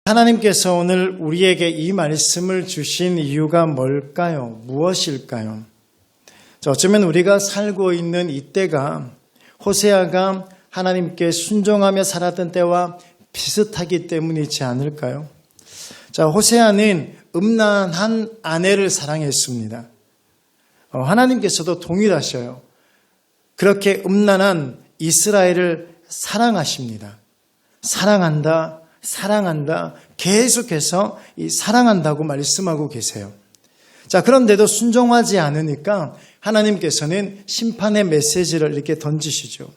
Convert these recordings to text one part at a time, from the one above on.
하나님께서 오늘 우리에게 이 말씀을 주신 이유가 뭘까요? 무엇일까요? 어쩌면 우리가 살고 있는 이때가 호세아가 하나님께 순종하며 살았던 때와 비슷하기 때문이지 않을까요? 호세아는 음란한 아내를 사랑했습니다. 하나님께서도 동일하셔요. 그렇게 음란한 이스라엘을 사랑하십니다. 사랑한다. 계속해서 이 사랑한다고 말씀하고 계세요. 그런데도 순종하지 않으니까 하나님께서는 심판의 메시지를 이렇게 던지시죠.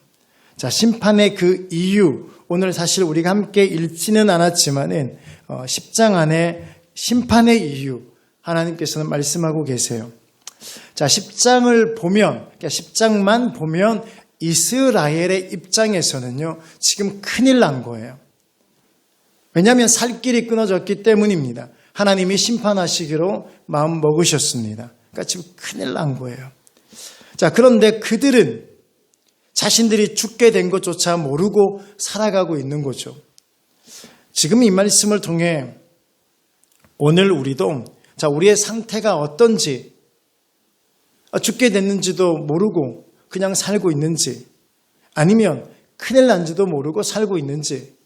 심판의 그 이유, 오늘 사실 우리가 함께 읽지는 않았지만은 10장 안에 심판의 이유, 하나님께서는 말씀하고 계세요. 10장을 보면, 그러니까 10장만 보면 이스라엘의 입장에서는요, 지금 큰일 난 거예요. 왜냐하면 살 길이 끊어졌기 때문입니다. 하나님이 심판하시기로 마음 먹으셨습니다. 그러니까 지금 큰일 난 거예요. 그런데 그들은 자신들이 죽게 된 것조차 모르고 살아가고 있는 거죠. 지금 이 말씀을 통해 오늘 우리도 우리의 상태가 어떤지, 죽게 됐는지도 모르고 그냥 살고 있는지, 아니면 큰일 난지도 모르고 살고 있는지,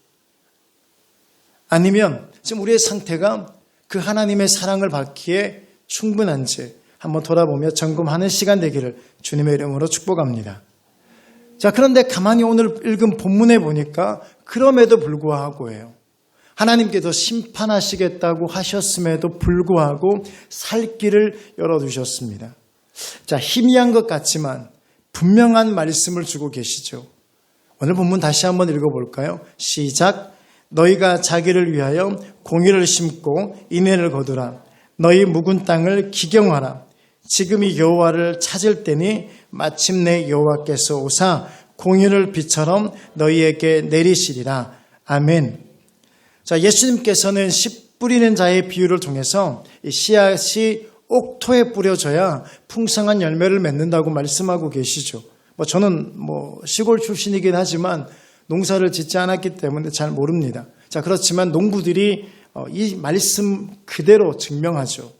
아니면 지금 우리의 상태가 그 하나님의 사랑을 받기에 충분한지 한번 돌아보며 점검하는 시간 되기를 주님의 이름으로 축복합니다. 그런데 가만히 오늘 읽은 본문에 보니까 그럼에도 불구하고예요. 하나님께서 심판하시겠다고 하셨음에도 불구하고 살 길을 열어두셨습니다. 희미한 것 같지만 분명한 말씀을 주고 계시죠. 오늘 본문 다시 한번 읽어볼까요? 시작. 너희가 자기를 위하여 공의를 심고 인애를 거두라. 너희 묵은 땅을 기경하라. 지금이 여호와를 찾을 때니 마침내 여호와께서 오사 공의를 비처럼 너희에게 내리시리라. 아멘. 예수님께서는 씨 뿌리는 자의 비유를 통해서 이 씨앗이 옥토에 뿌려져야 풍성한 열매를 맺는다고 말씀하고 계시죠. 저는 시골 출신이긴 하지만 농사를 짓지 않았기 때문에 잘 모릅니다. 그렇지만 농부들이 이 말씀 그대로 증명하죠.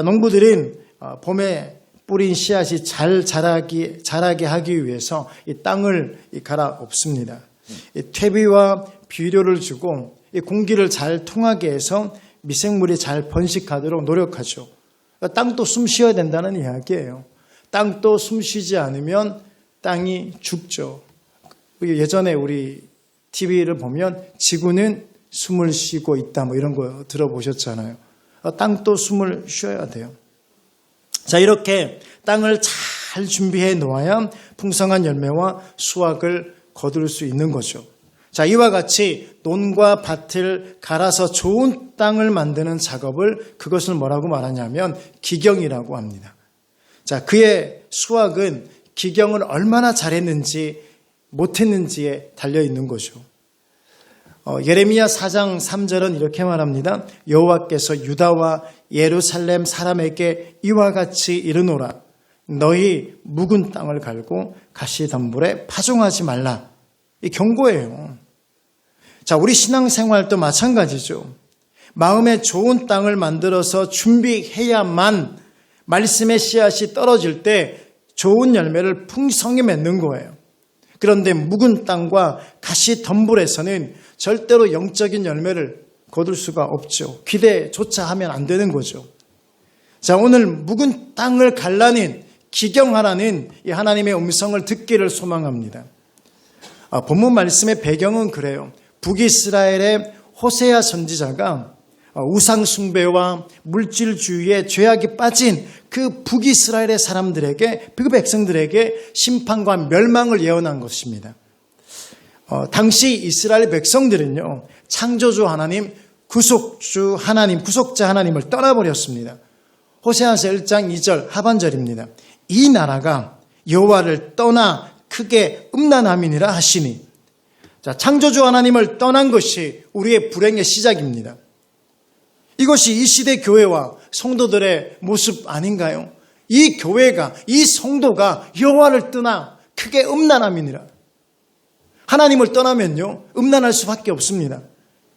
농부들은 봄에 뿌린 씨앗이 잘 자라게 하기 위해서 이 땅을 갈아엎습니다. 퇴비와 비료를 주고 이 공기를 잘 통하게 해서 미생물이 잘 번식하도록 노력하죠. 땅도 숨 쉬어야 된다는 이야기예요. 땅도 숨 쉬지 않으면 땅이 죽죠. 예전에 우리 TV를 보면 지구는 숨을 쉬고 있다 이런 거 들어보셨잖아요. 땅도 숨을 쉬어야 돼요. 이렇게 땅을 잘 준비해 놓아야 풍성한 열매와 수확을 거둘 수 있는 거죠. 이와 같이 논과 밭을 갈아서 좋은 땅을 만드는 작업을 그것을 뭐라고 말하냐면 기경이라고 합니다. 그의 수확은 기경을 얼마나 잘했는지 못했는지에 달려있는 거죠. 예레미야 4장 3절은 이렇게 말합니다. 여호와께서 유다와 예루살렘 사람에게 이와 같이 이르노라. 너희 묵은 땅을 갈고 가시덤불에 파종하지 말라. 이 경고예요. 우리 신앙생활도 마찬가지죠. 마음에 좋은 땅을 만들어서 준비해야만 말씀의 씨앗이 떨어질 때 좋은 열매를 풍성히 맺는 거예요. 그런데 묵은 땅과 가시덤불에서는 절대로 영적인 열매를 거둘 수가 없죠. 기대조차 하면 안 되는 거죠. 오늘 묵은 땅을 갈라는 기경하라는 이 하나님의 음성을 듣기를 소망합니다. 본문 말씀의 배경은 그래요. 북이스라엘의 호세아 선지자가 우상 숭배와 물질주의에 죄악이 빠진 그 북이스라엘의 사람들에게, 그 백성들에게 심판과 멸망을 예언한 것입니다. 당시 이스라엘 백성들은요, 창조주 하나님, 구속주 하나님, 구속자 하나님을 떠나버렸습니다. 호세아서 1장 2절 하반절입니다. 이 나라가 여호와를 떠나 크게 음란함이니라 하시니. 창조주 하나님을 떠난 것이 우리의 불행의 시작입니다. 이것이 이 시대 교회와 성도들의 모습 아닌가요? 이 교회가, 이 성도가 여호와를 떠나 크게 음란함이니라. 하나님을 떠나면요, 음란할 수밖에 없습니다.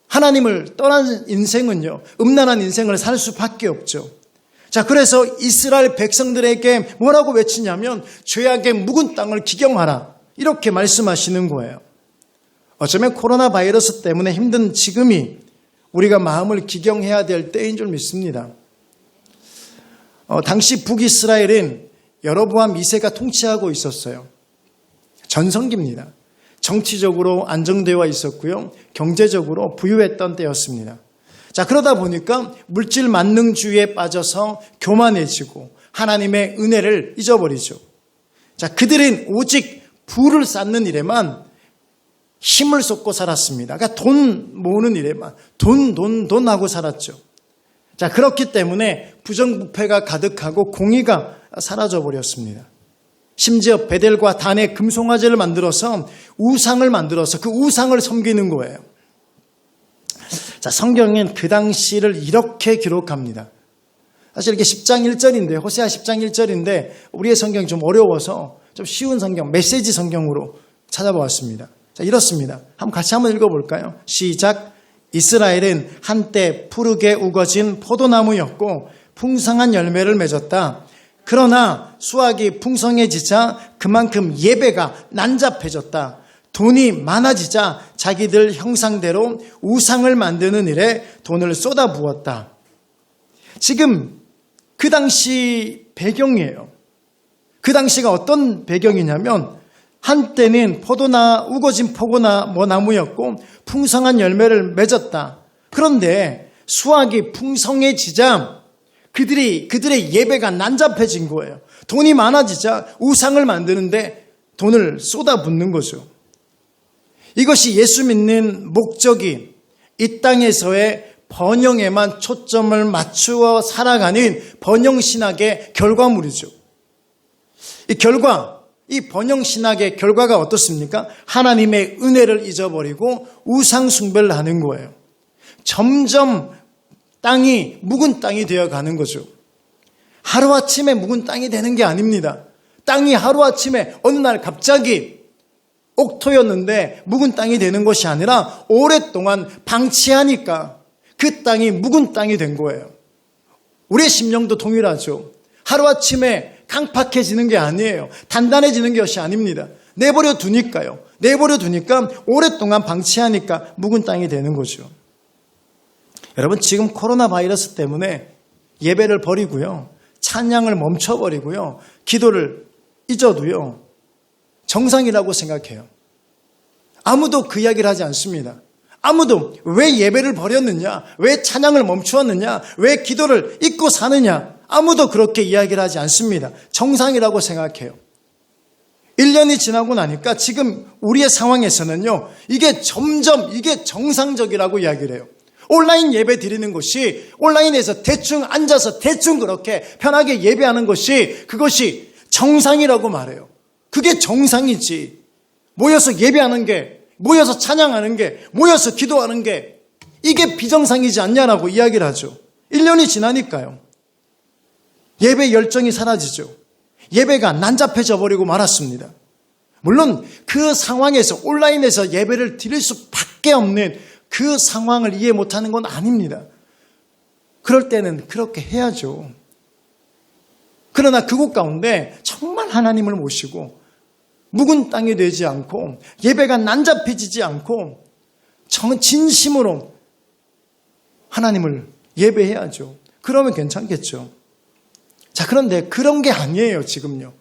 하나님을 떠난 인생은요, 음란한 인생을 살 수밖에 없죠. 자, 그래서 이스라엘 백성들에게 뭐라고 외치냐면 죄악의 묵은 땅을 기경하라, 이렇게 말씀하시는 거예요. 어쩌면 코로나 바이러스 때문에 힘든 지금이 우리가 마음을 기경해야 될 때인 줄 믿습니다. 당시 북이스라엘은 여로보암 2세가 통치하고 있었어요. 전성기입니다. 정치적으로 안정되어 있었고요. 경제적으로 부유했던 때였습니다. 자, 그러다 보니까 물질 만능주의에 빠져서 교만해지고 하나님의 은혜를 잊어버리죠. 자, 그들은 오직 부를 쌓는 일에만 힘을 쏟고 살았습니다. 그러니까 돈 모으는 일에만 돈 하고 살았죠. 자, 그렇기 때문에 부정부패가 가득하고 공의가 사라져 버렸습니다. 심지어 베델과 단의 금송아지를 만들어서 우상을 만들어서 그 우상을 섬기는 거예요. 자, 성경은 그 당시를 이렇게 기록합니다. 사실 이렇게 10장 1절인데, 호세아 10장 1절인데 우리의 성경이 좀 어려워서 좀 쉬운 성경, 메시지 성경으로 찾아보았습니다. 자, 이렇습니다. 같이 한번 읽어볼까요? 시작. 이스라엘은 한때 푸르게 우거진 포도나무였고 풍성한 열매를 맺었다. 그러나 수확이 풍성해지자 그만큼 예배가 난잡해졌다. 돈이 많아지자 자기들 형상대로 우상을 만드는 일에 돈을 쏟아부었다. 지금 그 당시 배경이에요. 그 당시가 어떤 배경이냐면 한때는 우거진 포도나무였고 풍성한 열매를 맺었다. 그런데 수확이 풍성해지자 그들의 예배가 난잡해진 거예요. 돈이 많아지자 우상을 만드는데 돈을 쏟아붓는 거죠. 이것이 예수 믿는 목적이 이 땅에서의 번영에만 초점을 맞추어 살아가는 번영신학의 결과물이죠. 이 번영신학의 결과가 어떻습니까? 하나님의 은혜를 잊어버리고 우상숭배를 하는 거예요. 점점 땅이 묵은 땅이 되어가는 거죠. 하루아침에 묵은 땅이 되는 게 아닙니다. 땅이 하루아침에 어느 날 갑자기 옥토였는데 묵은 땅이 되는 것이 아니라 오랫동안 방치하니까 그 땅이 묵은 땅이 된 거예요. 우리의 심령도 동일하죠. 하루아침에 강팍해지는 게 아니에요. 단단해지는 것이 아닙니다. 내버려 두니까 오랫동안 방치하니까 묵은 땅이 되는 거죠. 여러분, 지금 코로나 바이러스 때문에 예배를 버리고요, 찬양을 멈춰버리고요, 기도를 잊어도요, 정상이라고 생각해요. 아무도 그 이야기를 하지 않습니다. 아무도 왜 예배를 버렸느냐, 왜 찬양을 멈추었느냐, 왜 기도를 잊고 사느냐, 아무도 그렇게 이야기를 하지 않습니다. 정상이라고 생각해요. 1년이 지나고 나니까 지금 우리의 상황에서는요, 이게 점점 정상적이라고 이야기를 해요. 온라인 예배 드리는 것이, 온라인에서 대충 앉아서 대충 그렇게 편하게 예배하는 것이, 그것이 정상이라고 말해요. 그게 정상이지. 모여서 예배하는 게, 모여서 찬양하는 게, 모여서 기도하는 게, 이게 비정상이지 않냐라고 이야기를 하죠. 1년이 지나니까요. 예배 열정이 사라지죠. 예배가 난잡해져 버리고 말았습니다. 물론 그 상황에서, 온라인에서 예배를 드릴 수밖에 없는 그 상황을 이해 못하는 건 아닙니다. 그럴 때는 그렇게 해야죠. 그러나 그곳 가운데 정말 하나님을 모시고 묵은 땅이 되지 않고 예배가 난잡해지지 않고 진심으로 하나님을 예배해야죠. 그러면 괜찮겠죠. 자, 그런데 그런 게 아니에요, 지금요.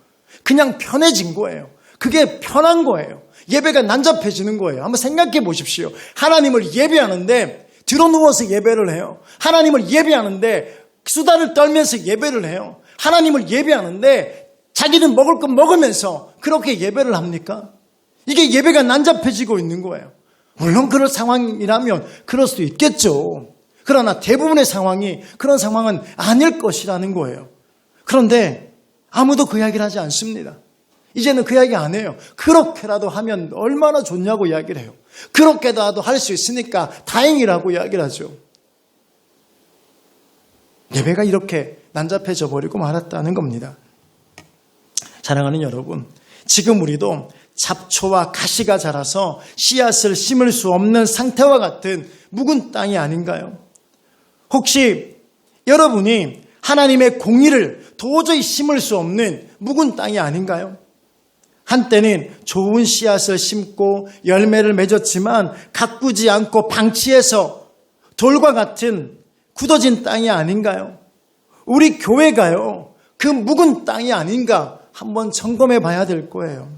그냥 편해진 거예요. 그게 편한 거예요. 예배가 난잡해지는 거예요. 한번 생각해 보십시오. 하나님을 예배하는데 들어누워서 예배를 해요. 하나님을 예배하는데 수다를 떨면서 예배를 해요. 하나님을 예배하는데 자기는 먹을 것 먹으면서 그렇게 예배를 합니까? 이게 예배가 난잡해지고 있는 거예요. 물론 그런 상황이라면 그럴 수도 있겠죠. 그러나 대부분의 상황이 그런 상황은 아닐 것이라는 거예요. 그런데 아무도 그 이야기를 하지 않습니다. 이제는 그 이야기 안 해요. 그렇게라도 하면 얼마나 좋냐고 이야기를 해요. 그렇게라도 할 수 있으니까 다행이라고 이야기를 하죠. 예배가 이렇게 난잡해져 버리고 말았다는 겁니다. 사랑하는 여러분, 지금 우리도 잡초와 가시가 자라서 씨앗을 심을 수 없는 상태와 같은 묵은 땅이 아닌가요? 혹시 여러분이 하나님의 공의를 도저히 심을 수 없는 묵은 땅이 아닌가요? 한때는 좋은 씨앗을 심고 열매를 맺었지만 가꾸지 않고 방치해서 돌과 같은 굳어진 땅이 아닌가요? 우리 교회가요, 그 묵은 땅이 아닌가 한번 점검해 봐야 될 거예요.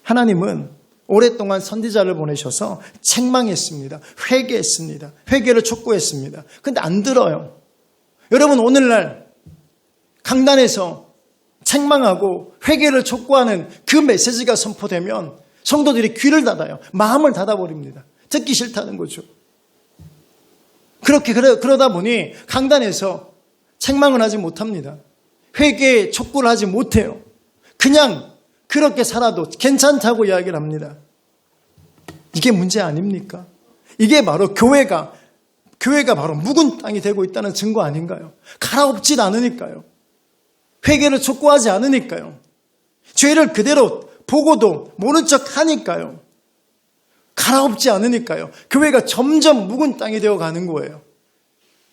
하나님은 오랫동안 선지자를 보내셔서 책망했습니다. 회개했습니다. 회개를 촉구했습니다. 근데 안 들어요. 여러분, 오늘날 강단에서 책망하고 회개를 촉구하는 그 메시지가 선포되면 성도들이 귀를 닫아요. 마음을 닫아버립니다. 듣기 싫다는 거죠. 그러다 보니 강단에서 책망을 하지 못합니다. 회개 촉구를 하지 못해요. 그냥 그렇게 살아도 괜찮다고 이야기를 합니다. 이게 문제 아닙니까? 이게 바로 교회가 바로 묵은 땅이 되고 있다는 증거 아닌가요? 갈아엎질 않으니까요. 회개를 촉구하지 않으니까요. 죄를 그대로 보고도 모른 척 하니까요. 갈아엎지 않으니까요. 교회가 점점 묵은 땅이 되어 가는 거예요.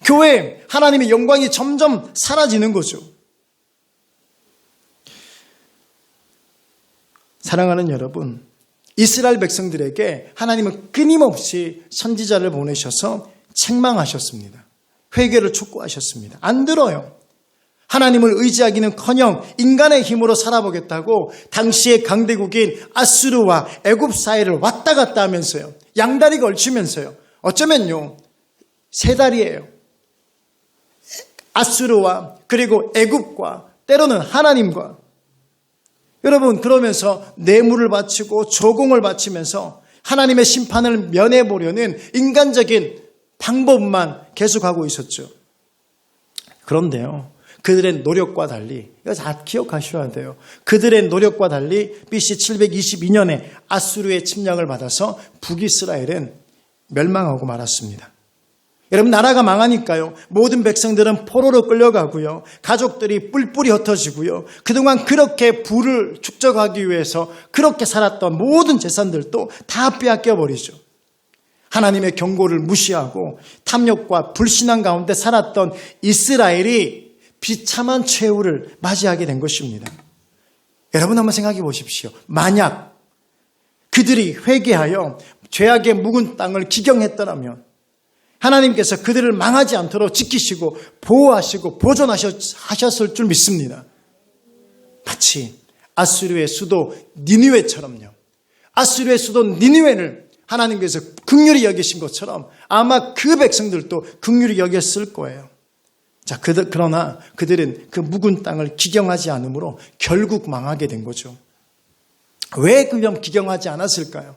교회 하나님의 영광이 점점 사라지는 거죠. 사랑하는 여러분, 이스라엘 백성들에게 하나님은 끊임없이 선지자를 보내셔서 책망하셨습니다. 회개를 촉구하셨습니다. 안 들어요. 하나님을 의지하기는커녕 인간의 힘으로 살아보겠다고 당시의 강대국인 아수르와 애굽 사이를 왔다 갔다 하면서요. 양다리 걸치면서요. 어쩌면요, 세 다리예요. 아수르와 그리고 애굽과 때로는 하나님과. 여러분, 그러면서 뇌물을 바치고 조공을 바치면서 하나님의 심판을 면해보려는 인간적인 방법만 계속하고 있었죠. 그런데요, 그들의 노력과 달리, 이거 다 기억하셔야 돼요. 그들의 노력과 달리 BC 722년에 아수르의 침략을 받아서 북이스라엘은 멸망하고 말았습니다. 여러분, 나라가 망하니까요, 모든 백성들은 포로로 끌려가고요, 가족들이 뿔뿔이 흩어지고요, 그동안 그렇게 부를 축적하기 위해서 그렇게 살았던 모든 재산들도 다 빼앗겨버리죠. 하나님의 경고를 무시하고 탐욕과 불신앙 가운데 살았던 이스라엘이 비참한 최후를 맞이하게 된 것입니다. 여러분, 한번 생각해 보십시오. 만약 그들이 회개하여 죄악의 묵은 땅을 기경했더라면 하나님께서 그들을 망하지 않도록 지키시고 보호하시고 보존하셨을 줄 믿습니다. 마치 아수르의 수도 니느웨처럼요. 아수르의 수도 니느웨를 하나님께서 긍휼히 여기신 것처럼 아마 그 백성들도 긍휼히 여겼을 거예요. 자, 그러나 그들은 그 묵은 땅을 기경하지 않으므로 결국 망하게 된 거죠. 왜 그럼 기경하지 않았을까요?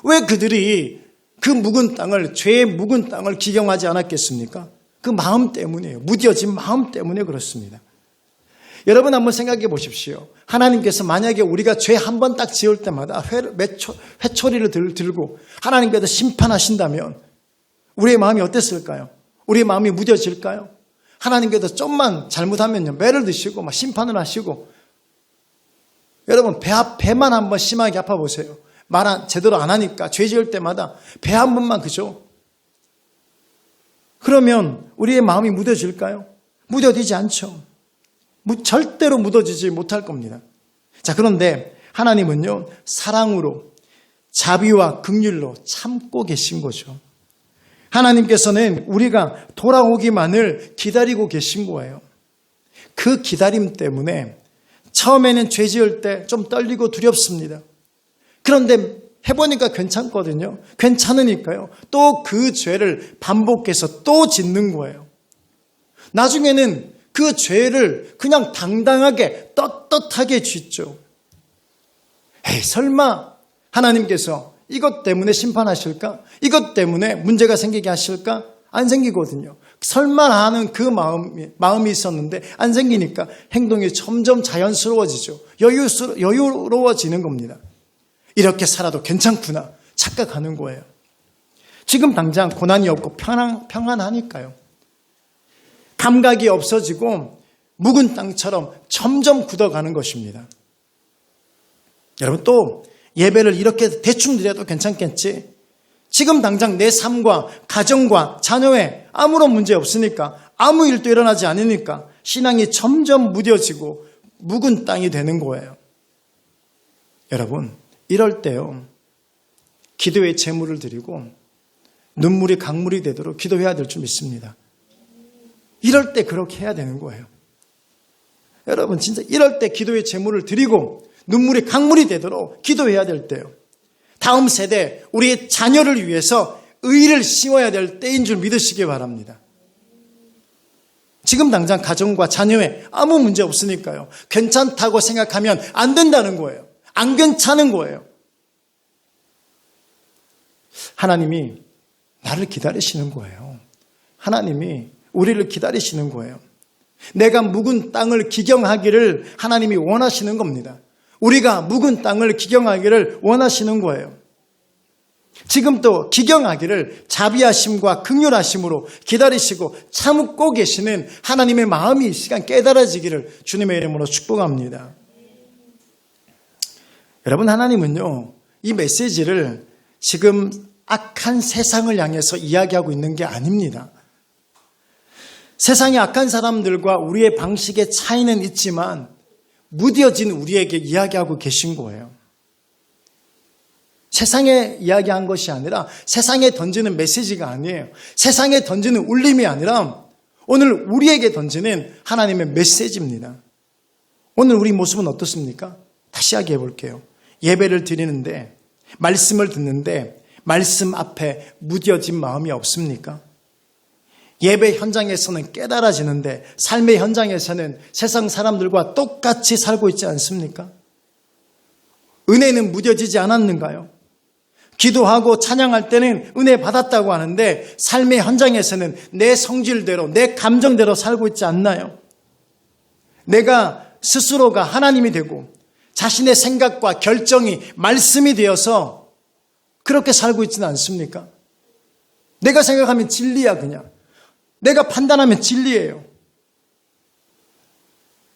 왜 그들이 그 묵은 땅을, 죄의 묵은 땅을 기경하지 않았겠습니까? 그 마음 때문이에요. 무뎌진 마음 때문에 그렇습니다. 여러분, 한번 생각해 보십시오. 하나님께서 만약에 우리가 죄 한 번 딱 지을 때마다 회초리를 들고 하나님께서 심판하신다면 우리의 마음이 어땠을까요? 우리의 마음이 무뎌질까요? 하나님께서 좀만 잘못하면요, 매를 드시고 막 심판을 하시고. 여러분, 배만 한번 심하게 아파보세요. 제대로 안 하니까 죄 지을 때마다 배 한 번만, 그죠? 그러면 우리의 마음이 무뎌질까요? 무뎌지지 않죠. 절대로 묻어지지 못할 겁니다. 자, 그런데 하나님은요, 사랑으로 자비와 긍휼로 참고 계신 거죠. 하나님께서는 우리가 돌아오기만을 기다리고 계신 거예요. 그 기다림 때문에 처음에는 죄 지을 때 좀 떨리고 두렵습니다. 그런데 해보니까 괜찮거든요. 괜찮으니까요, 또 그 죄를 반복해서 또 짓는 거예요. 나중에는 그 죄를 그냥 당당하게 떳떳하게 짓죠. 에이, 설마 하나님께서 이것 때문에 심판하실까? 이것 때문에 문제가 생기게 하실까? 안 생기거든요. 설마 하는 그 마음이 있었는데 안 생기니까 행동이 점점 자연스러워지죠. 여유로워지는 겁니다. 이렇게 살아도 괜찮구나 착각하는 거예요. 지금 당장 고난이 없고 평안하니까요. 감각이 없어지고 묵은 땅처럼 점점 굳어가는 것입니다. 여러분 또 예배를 이렇게 대충 드려도 괜찮겠지? 지금 당장 내 삶과 가정과 자녀에 아무런 문제 없으니까 아무 일도 일어나지 않으니까 신앙이 점점 무뎌지고 묵은 땅이 되는 거예요. 여러분 이럴 때요. 기도의 제물을 드리고 눈물이 강물이 되도록 기도해야 될 줄 믿습니다. 이럴 때 그렇게 해야 되는 거예요. 여러분 진짜 이럴 때 기도의 제물을 드리고 눈물이 강물이 되도록 기도해야 될 때요. 다음 세대 우리의 자녀를 위해서 의를 심어야 될 때인 줄 믿으시기 바랍니다. 지금 당장 가정과 자녀에 아무 문제 없으니까요. 괜찮다고 생각하면 안 된다는 거예요. 안 괜찮은 거예요. 하나님이 나를 기다리시는 거예요. 하나님이 우리를 기다리시는 거예요. 내가 묵은 땅을 기경하기를 하나님이 원하시는 겁니다. 우리가 묵은 땅을 기경하기를 원하시는 거예요. 지금 또 기경하기를 자비하심과 긍휼하심으로 기다리시고 참고 계시는 하나님의 마음이 이 시간 깨달아지기를 주님의 이름으로 축복합니다. 여러분 하나님은요. 이 메시지를 지금 악한 세상을 향해서 이야기하고 있는 게 아닙니다. 세상의 악한 사람들과 우리의 방식의 차이는 있지만 무뎌진 우리에게 이야기하고 계신 거예요. 세상에 이야기한 것이 아니라 세상에 던지는 메시지가 아니에요. 세상에 던지는 울림이 아니라 오늘 우리에게 던지는 하나님의 메시지입니다. 오늘 우리 모습은 어떻습니까? 다시 이야기해 볼게요. 예배를 드리는데 말씀을 듣는데 말씀 앞에 무뎌진 마음이 없습니까? 예배 현장에서는 깨달아지는데 삶의 현장에서는 세상 사람들과 똑같이 살고 있지 않습니까? 은혜는 무뎌지지 않았는가요? 기도하고 찬양할 때는 은혜 받았다고 하는데 삶의 현장에서는 내 성질대로 내 감정대로 살고 있지 않나요? 내가 스스로가 하나님이 되고 자신의 생각과 결정이 말씀이 되어서 그렇게 살고 있지는 않습니까? 내가 생각하면 진리야 그냥. 내가 판단하면 진리예요.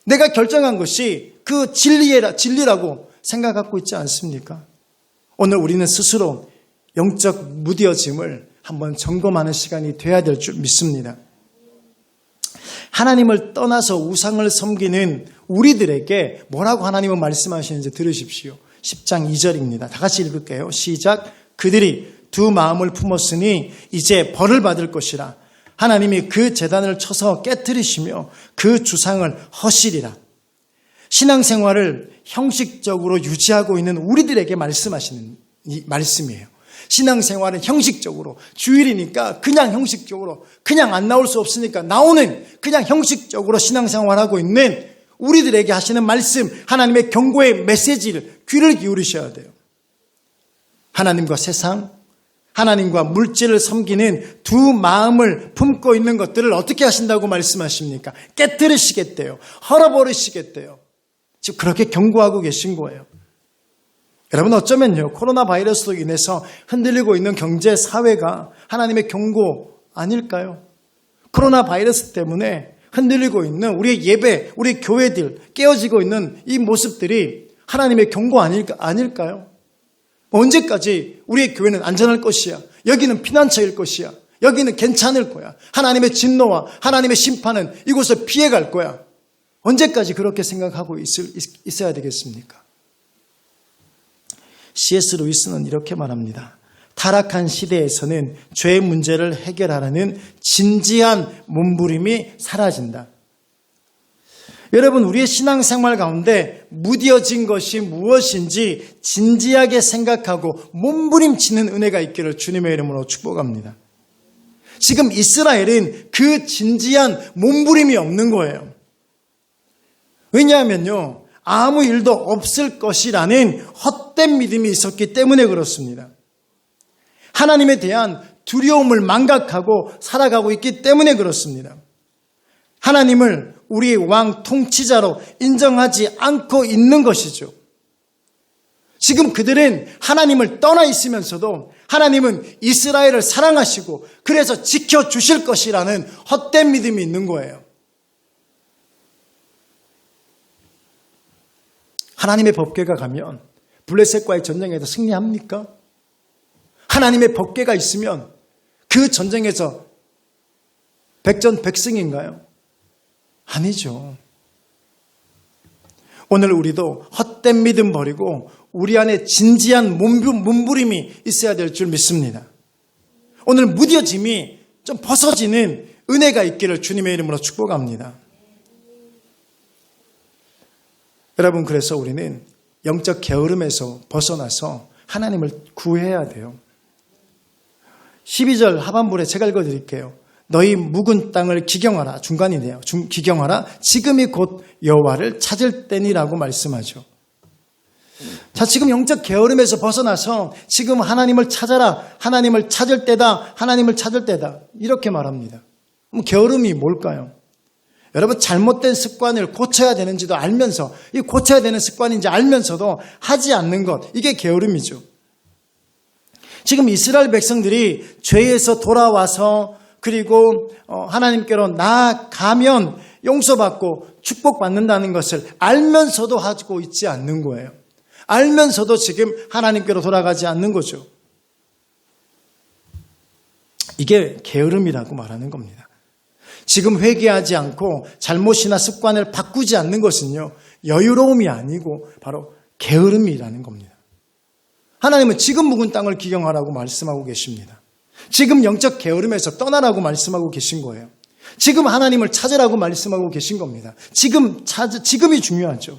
내가 결정한 것이 그 진리라고 생각하고 있지 않습니까? 오늘 우리는 스스로 영적 무뎌짐을 한번 점검하는 시간이 돼야 될 줄 믿습니다. 하나님을 떠나서 우상을 섬기는 우리들에게 뭐라고 하나님은 말씀하시는지 들으십시오. 10장 2절입니다. 다 같이 읽을게요. 시작. 그들이 두 마음을 품었으니 이제 벌을 받을 것이라. 하나님이 그 제단을 쳐서 깨뜨리시며 그 주상을 허시리라. 신앙생활을 형식적으로 유지하고 있는 우리들에게 말씀하시는 이 말씀이에요. 신앙생활은 형식적으로 주일이니까 그냥 형식적으로 그냥 안 나올 수 없으니까 나오는 그냥 형식적으로 신앙생활하고 있는 우리들에게 하시는 말씀, 하나님의 경고의 메시지를 귀를 기울이셔야 돼요. 하나님과 세상, 하나님과 물질을 섬기는 두 마음을 품고 있는 것들을 어떻게 하신다고 말씀하십니까? 깨뜨리시겠대요. 헐어버리시겠대요. 지금 그렇게 경고하고 계신 거예요. 여러분 어쩌면요. 코로나 바이러스로 인해서 흔들리고 있는 경제, 사회가 하나님의 경고 아닐까요? 코로나 바이러스 때문에 흔들리고 있는 우리의 예배, 우리 교회들 깨어지고 있는 이 모습들이 하나님의 경고 아닐까요? 언제까지 우리의 교회는 안전할 것이야. 여기는 피난처일 것이야. 여기는 괜찮을 거야. 하나님의 진노와 하나님의 심판은 이곳을 피해갈 거야. 언제까지 그렇게 생각하고 있어야 되겠습니까? C.S. 루이스는 이렇게 말합니다. 타락한 시대에서는 죄의 문제를 해결하라는 진지한 몸부림이 사라진다. 여러분 우리의 신앙생활 가운데 무뎌진 것이 무엇인지 진지하게 생각하고 몸부림치는 은혜가 있기를 주님의 이름으로 축복합니다. 지금 이스라엘은 그 진지한 몸부림이 없는 거예요. 왜냐하면요. 아무 일도 없을 것이라는 헛된 믿음이 있었기 때문에 그렇습니다. 하나님에 대한 두려움을 망각하고 살아가고 있기 때문에 그렇습니다. 하나님을 우리의 왕 통치자로 인정하지 않고 있는 것이죠. 지금 그들은 하나님을 떠나 있으면서도 하나님은 이스라엘을 사랑하시고 그래서 지켜주실 것이라는 헛된 믿음이 있는 거예요. 하나님의 법궤가 가면 블레셋과의 전쟁에서 승리합니까? 하나님의 법궤가 있으면 그 전쟁에서 백전백승인가요? 아니죠. 오늘 우리도 헛된 믿음 버리고 우리 안에 진지한 몸부림이 있어야 될 줄 믿습니다. 오늘 무뎌짐이 좀 벗어지는 은혜가 있기를 주님의 이름으로 축복합니다. 여러분, 그래서 우리는 영적 게으름에서 벗어나서 하나님을 구해야 돼요. 12절 하반부에 제가 읽어드릴게요. 너희 묵은 땅을 기경하라. 중간이네요. 기경하라. 지금이 곧 여호와를 찾을 때니라고 말씀하죠. 자, 지금 영적 게으름에서 벗어나서 지금 하나님을 찾아라. 하나님을 찾을 때다. 하나님을 찾을 때다. 이렇게 말합니다. 그럼 게으름이 뭘까요? 여러분, 잘못된 습관을 고쳐야 되는지도 알면서, 이 고쳐야 되는 습관인지 알면서도 하지 않는 것, 이게 게으름이죠. 지금 이스라엘 백성들이 죄에서 돌아와서 그리고 하나님께로 나아가면 용서받고 축복받는다는 것을 알면서도 하고 있지 않는 거예요. 알면서도 지금 하나님께로 돌아가지 않는 거죠. 이게 게으름이라고 말하는 겁니다. 지금 회개하지 않고 잘못이나 습관을 바꾸지 않는 것은요, 여유로움이 아니고 바로 게으름이라는 겁니다. 하나님은 지금 묵은 땅을 기경하라고 말씀하고 계십니다. 지금 영적 게으름에서 떠나라고 말씀하고 계신 거예요. 지금 하나님을 찾으라고 말씀하고 계신 겁니다. 지금이 중요하죠.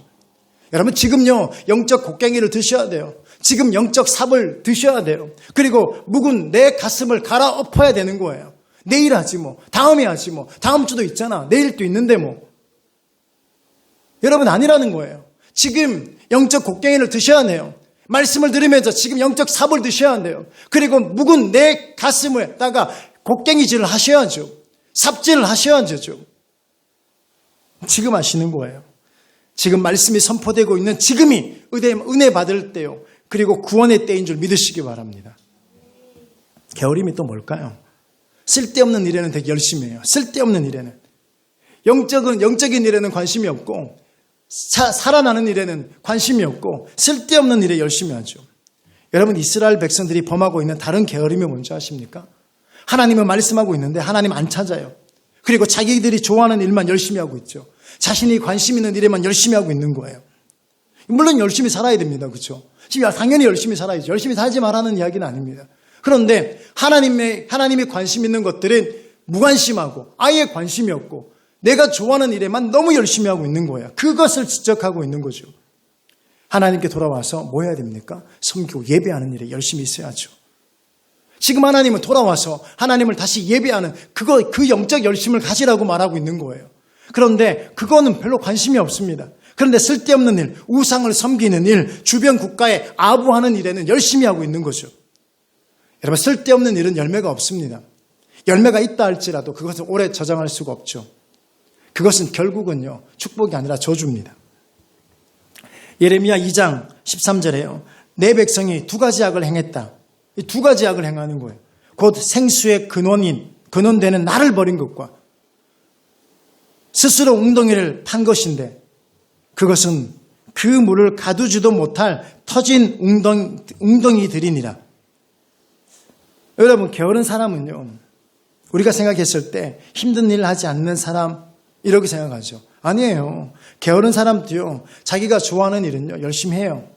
여러분, 지금요, 영적 곡괭이를 드셔야 돼요. 지금 영적 삽을 드셔야 돼요. 그리고 묵은 내 가슴을 갈아엎어야 되는 거예요. 내일 하지 뭐, 다음에 하지 뭐, 다음 주도 있잖아, 내일도 있는데 뭐. 여러분, 아니라는 거예요. 지금 영적 곡괭이를 드셔야 돼요. 말씀을 들으면서 지금 영적 삽을 드셔야 돼요. 그리고 묵은 내 가슴에다가 곡괭이질을 하셔야죠. 삽질을 하셔야죠. 지금 하시는 거예요. 지금 말씀이 선포되고 있는 지금이 은혜 받을 때요. 그리고 구원의 때인 줄 믿으시기 바랍니다. 게으름이 또 뭘까요? 쓸데없는 일에는 되게 열심히 해요. 쓸데없는 일에는. 영적인 일에는 관심이 없고 살아나는 일에는 관심이 없고 쓸데없는 일에 열심히 하죠. 여러분, 이스라엘 백성들이 범하고 있는 다른 게으름이 뭔지 아십니까? 하나님은 말씀하고 있는데 하나님 안 찾아요. 그리고 자기들이 좋아하는 일만 열심히 하고 있죠. 자신이 관심 있는 일에만 열심히 하고 있는 거예요. 물론 열심히 살아야 됩니다. 그렇죠? 지금 당연히 열심히 살아야죠. 열심히 살지 말라는 이야기는 아닙니다. 그런데 하나님이 관심 있는 것들은 무관심하고 아예 관심이 없고 내가 좋아하는 일에만 너무 열심히 하고 있는 거예요. 그것을 지적하고 있는 거죠. 하나님께 돌아와서 뭐 해야 됩니까? 섬기고 예배하는 일에 열심히 있어야죠. 지금 하나님은 돌아와서 하나님을 다시 예배하는 그 영적 열심을 가지라고 말하고 있는 거예요. 그런데 그거는 별로 관심이 없습니다. 그런데 쓸데없는 일, 우상을 섬기는 일, 주변 국가에 아부하는 일에는 열심히 하고 있는 거죠. 여러분, 쓸데없는 일은 열매가 없습니다. 열매가 있다 할지라도 그것을 오래 저장할 수가 없죠. 그것은 결국은요, 축복이 아니라 저주입니다. 예레미야 2장 13절에요. 내 백성이 두 가지 악을 행했다. 이 두 가지 악을 행하는 거예요. 곧 생수의 근원되는 나를 버린 것과 스스로 웅덩이를 판 것인데 그것은 그 물을 가두지도 못할 터진 웅덩이들이니라. 여러분, 게으른 사람은요, 우리가 생각했을 때 힘든 일을 하지 않는 사람 이렇게 생각하죠. 아니에요. 게으른 사람도요, 자기가 좋아하는 일은요, 열심히 해요.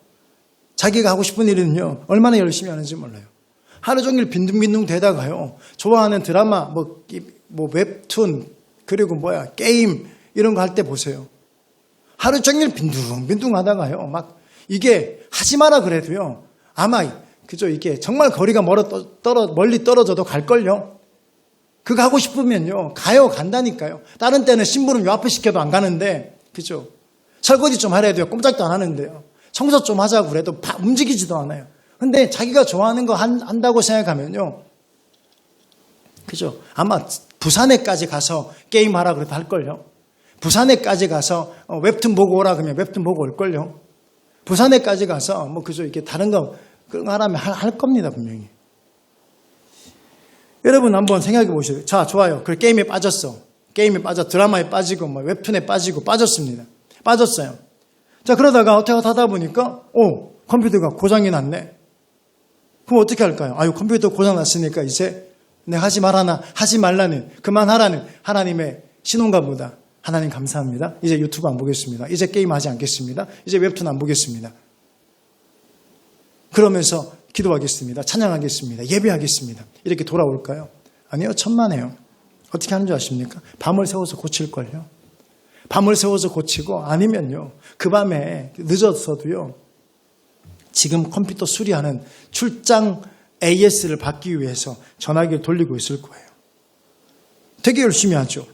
자기가 하고 싶은 일은요, 얼마나 열심히 하는지 몰라요. 하루 종일 빈둥빈둥 대다가요, 좋아하는 드라마, 웹툰, 그리고 게임, 이런 거 할 때 보세요. 하루 종일 빈둥빈둥 하다가요, 이게 하지 마라 그래도요, 아마, 이게 정말 거리가 멀리 떨어져도 갈걸요? 그거 하고 싶으면요, 간다니까요. 다른 때는 심부름 요 앞에 시켜도 안 가는데, 그죠? 설거지 좀 하라 해도요, 꼼짝도 안 하는데요. 청소 좀 하자고 그래도 움직이지도 않아요. 근데 자기가 좋아하는 거 한다고 생각하면요, 그죠? 아마 부산에까지 가서 게임하라 그래도 할걸요. 부산에까지 가서 웹툰 보고 오라 그러면 웹툰 보고 올걸요. 부산에까지 가서 이렇게 다른 거 그런 거 하라면 할 겁니다, 분명히. 여러분 한번 생각해 보시죠. 자, 좋아요. 그 게임에 빠졌어. 게임에 빠져 드라마에 빠지고 웹툰에 빠지고 빠졌습니다. 빠졌어요. 자, 그러다가 어떻게 하다 보니까 컴퓨터가 고장이 났네. 그럼 어떻게 할까요? 아유, 컴퓨터 고장 났으니까 이제 내가 하지 말라는, 그만하라는 하나님의 신호인가 보다. 하나님 감사합니다. 이제 유튜브 안 보겠습니다. 이제 게임 하지 않겠습니다. 이제 웹툰 안 보겠습니다. 그러면서 기도하겠습니다. 찬양하겠습니다. 예배하겠습니다. 이렇게 돌아올까요? 아니요, 천만에요. 어떻게 하는 줄 아십니까? 밤을 새워서 고칠걸요. 밤을 새워서 고치고, 아니면요, 그 밤에 늦었어도요, 지금 컴퓨터 수리하는 출장 AS를 받기 위해서 전화기를 돌리고 있을 거예요. 되게 열심히 하죠.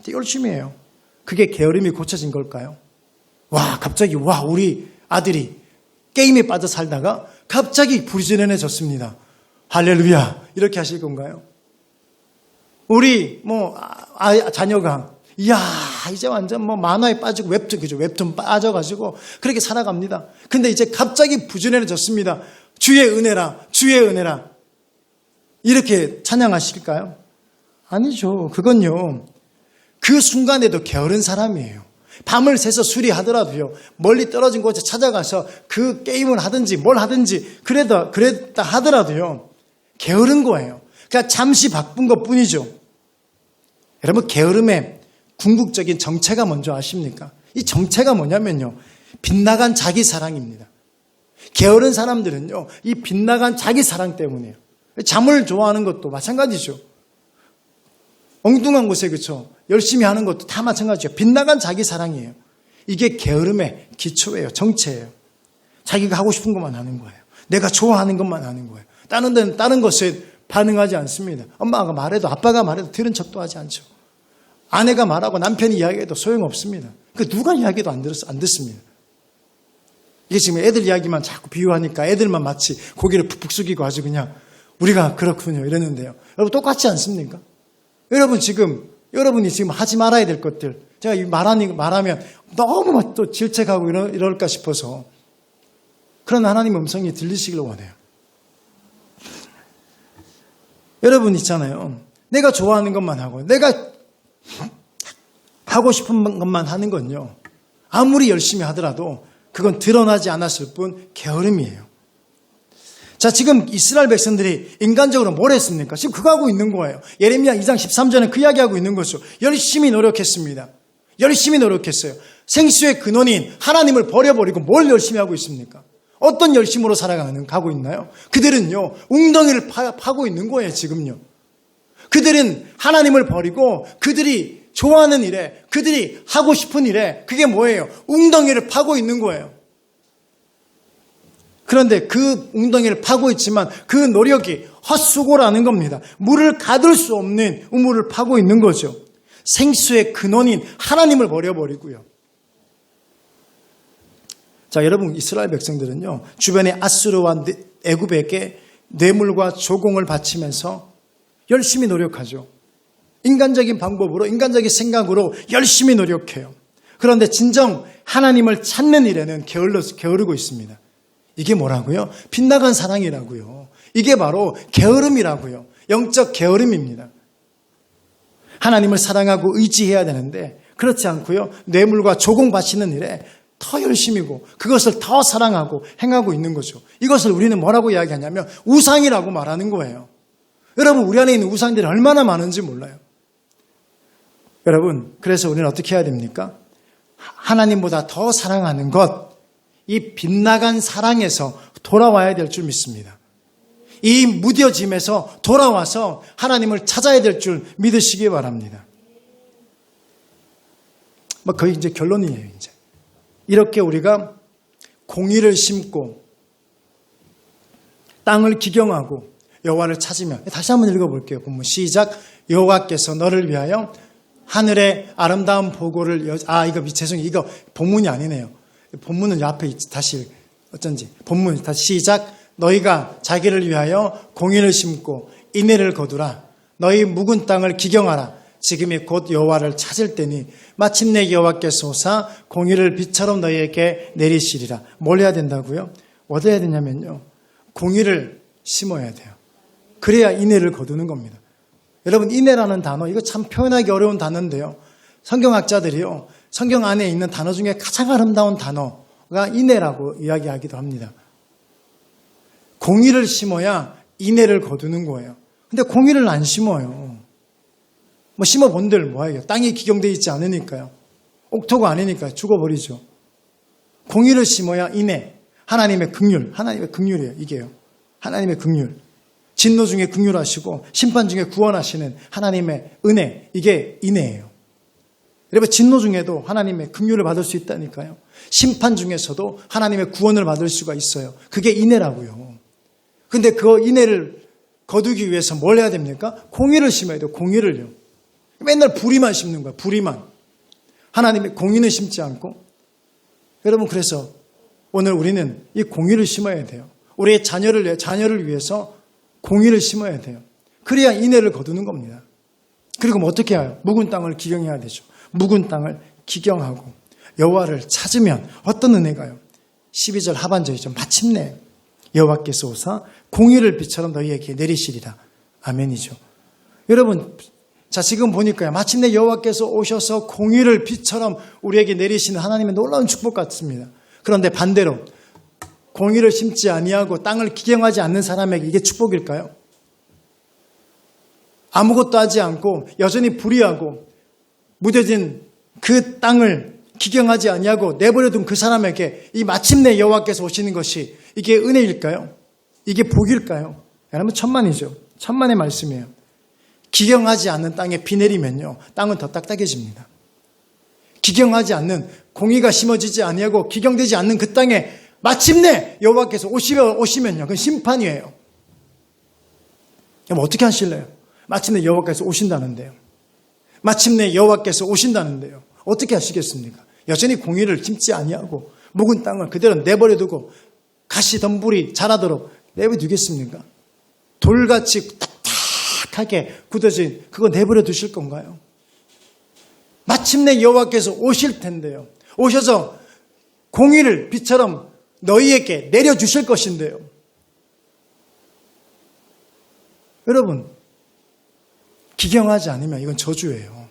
되게 열심히 해요. 그게 게으름이 고쳐진 걸까요? 갑자기 우리 아들이 게임에 빠져 살다가 갑자기 부지런해졌습니다. 할렐루야. 이렇게 하실 건가요? 우리 자녀가 이제 완전 만화에 빠지고 웹툰 빠져가지고 그렇게 살아갑니다. 근데 이제 갑자기 부지런해졌습니다. 주의 은혜라, 주의 은혜라. 이렇게 찬양하실까요? 아니죠. 그건요, 그 순간에도 게으른 사람이에요. 밤을 새서 수리하더라도요, 멀리 떨어진 곳에 찾아가서 그 게임을 하든지 뭘 하든지 그랬다 하더라도요, 게으른 거예요. 그냥 잠시 바쁜 것 뿐이죠. 여러분, 게으름의 궁극적인 정체가 뭔지 아십니까? 이 정체가 뭐냐면요, 빗나간 자기 사랑입니다. 게으른 사람들은요, 이 빗나간 자기 사랑 때문이에요. 잠을 좋아하는 것도 마찬가지죠. 엉뚱한 곳에, 그렇죠, 열심히 하는 것도 다 마찬가지죠. 빗나간 자기 사랑이에요. 이게 게으름의 기초예요. 정체예요. 자기가 하고 싶은 것만 하는 거예요. 내가 좋아하는 것만 하는 거예요. 다른 것에 반응하지 않습니다. 엄마가 말해도, 아빠가 말해도 들은 척도 하지 않죠. 아내가 말하고 남편이 이야기해도 소용없습니다. 누가 이야기해도 안 듣습니다. 이게 지금 애들 이야기만 자꾸 비유하니까 애들만 마치 고개를 푹푹 숙이고 아주 그냥 우리가 그렇군요 이랬는데요. 여러분, 똑같지 않습니까? 여러분이 지금 하지 말아야 될 것들, 제가 말하면 너무 또 질책하고 이럴까 싶어서 그런 하나님의 음성이 들리시길 원해요. 여러분 있잖아요. 내가 좋아하는 것만 하고 내가 하고 싶은 것만 하는 건요, 아무리 열심히 하더라도 그건 드러나지 않았을 뿐 게으름이에요. 자, 지금 이스라엘 백성들이 인간적으로 뭘 했습니까? 지금 그거 하고 있는 거예요. 예레미야 2장 13절에 그 이야기하고 있는 거죠. 열심히 노력했습니다. 열심히 노력했어요. 생수의 근원인 하나님을 버려버리고 뭘 열심히 하고 있습니까? 어떤 열심으로 가고 있나요? 그들은요, 웅덩이를 파고 있는 거예요, 지금요. 그들은 하나님을 버리고 그들이 좋아하는 일에, 그들이 하고 싶은 일에, 그게 뭐예요? 웅덩이를 파고 있는 거예요. 그런데 그 웅덩이를 파고 있지만 그 노력이 헛수고라는 겁니다. 물을 가둘 수 없는 우물을 파고 있는 거죠. 생수의 근원인 하나님을 버려버리고요. 자, 여러분, 이스라엘 백성들은요, 주변의 아수르와 애굽에게 뇌물과 조공을 바치면서 열심히 노력하죠. 인간적인 방법으로, 인간적인 생각으로 열심히 노력해요. 그런데 진정 하나님을 찾는 일에는 게으르고 있습니다. 이게 뭐라고요? 빗나간 사랑이라고요. 이게 바로 게으름이라고요. 영적 게으름입니다. 하나님을 사랑하고 의지해야 되는데 그렇지 않고요, 뇌물과 조공 바치는 일에 더 열심이고 그것을 더 사랑하고 행하고 있는 거죠. 이것을 우리는 뭐라고 이야기하냐면 우상이라고 말하는 거예요. 여러분, 우리 안에 있는 우상들이 얼마나 많은지 몰라요. 여러분, 그래서 우리는 어떻게 해야 됩니까? 하나님보다 더 사랑하는 것, 이 빗나간 사랑에서 돌아와야 될 줄 믿습니다. 이 무뎌짐에서 돌아와서 하나님을 찾아야 될 줄 믿으시기 바랍니다. 거의 이제 결론이에요, 이제. 이렇게 우리가 공의를 심고 땅을 기경하고 여호와를 찾으면, 다시 한번 읽어볼게요. 본문 시작. 여호와께서 너를 위하여 하늘의 아름다운 보고를 죄송해요. 이거 본문이 아니네요. 본문은 앞에 다시 어쩐지 본문 다시 시작. 너희가 자기를 위하여 공의를 심고 인애를 거두라. 너희 묵은 땅을 기경하라. 지금이 곧 여호와를 찾을 때니 마침내 여호와께서 오사 공의를 비처럼 너희에게 내리시리라. 뭘 해야 된다고요? 어디 해야 되냐면요, 공의를 심어야 돼요. 그래야 인애를 거두는 겁니다. 여러분, 인애라는 단어, 이거 참 표현하기 어려운 단어인데요, 성경학자들이요, 성경 안에 있는 단어 중에 가장 아름다운 단어가 인애라고 이야기하기도 합니다. 공의를 심어야 인애를 거두는 거예요. 근데 공의를 안 심어요. 뭐 심어본들 뭐예요? 땅이 기경되어 있지 않으니까요. 옥토가 아니니까 죽어버리죠. 공의를 심어야 인애, 하나님의 긍휼이에요. 이게요. 하나님의 긍휼. 진노 중에 긍휼하시고 심판 중에 구원하시는 하나님의 은혜, 이게 인애예요. 여러분, 진노 중에도 하나님의 긍휼을 받을 수 있다니까요. 심판 중에서도 하나님의 구원을 받을 수가 있어요. 그게 인애라고요. 근데 그 인애를 거두기 위해서 뭘 해야 됩니까? 공의를 심어야 돼요. 공의를요. 맨날 불의만 심는 거야. 불의만. 하나님의 공의는 심지 않고. 여러분, 그래서 오늘 우리는 이 공의를 심어야 돼요. 우리의 자녀를 위해서 공의를 심어야 돼요. 그래야 인애를 거두는 겁니다. 그리고 뭐 어떻게 해요? 묵은 땅을 기경해야 되죠. 묵은 땅을 기경하고 여호와를 찾으면 어떤 은혜가요? 12절 하반절이죠. 마침내 여호와께서 오사 공의를 빛처럼 너희에게 내리시리라. 아멘이죠. 여러분, 자, 지금 보니까요. 마침내 여호와께서 오셔서 공의를 빛처럼 우리에게 내리시는 하나님의 놀라운 축복 같습니다. 그런데 반대로 공의를 심지 아니하고 땅을 기경하지 않는 사람에게 이게 축복일까요? 아무것도 하지 않고 여전히 불의하고 무뎌진 그 땅을 기경하지 아니하고 내버려둔 그 사람에게 이 마침내 여호와께서 오시는 것이 이게 은혜일까요? 이게 복일까요? 여러분, 천만이죠. 천만의 말씀이에요. 기경하지 않는 땅에 비 내리면요, 땅은 더 딱딱해집니다. 기경하지 않는, 공의가 심어지지 아니하고 기경되지 않는 그 땅에 마침내 여호와께서 오시면요, 그건 심판이에요. 그럼 어떻게 하실래요? 마침내 여호와께서 오신다는데요. 마침내 여호와께서 오신다는데요. 어떻게 하시겠습니까? 여전히 공의를 심지 아니하고 묵은 땅을 그대로 내버려두고 가시덤불이 자라도록 내버려두겠습니까? 돌같이 딱딱하게 굳어진 그거 내버려 두실 건가요? 마침내 여호와께서 오실 텐데요. 오셔서 공의를 빛처럼 너희에게 내려주실 것인데요. 여러분, 기경하지 않으면 이건 저주예요.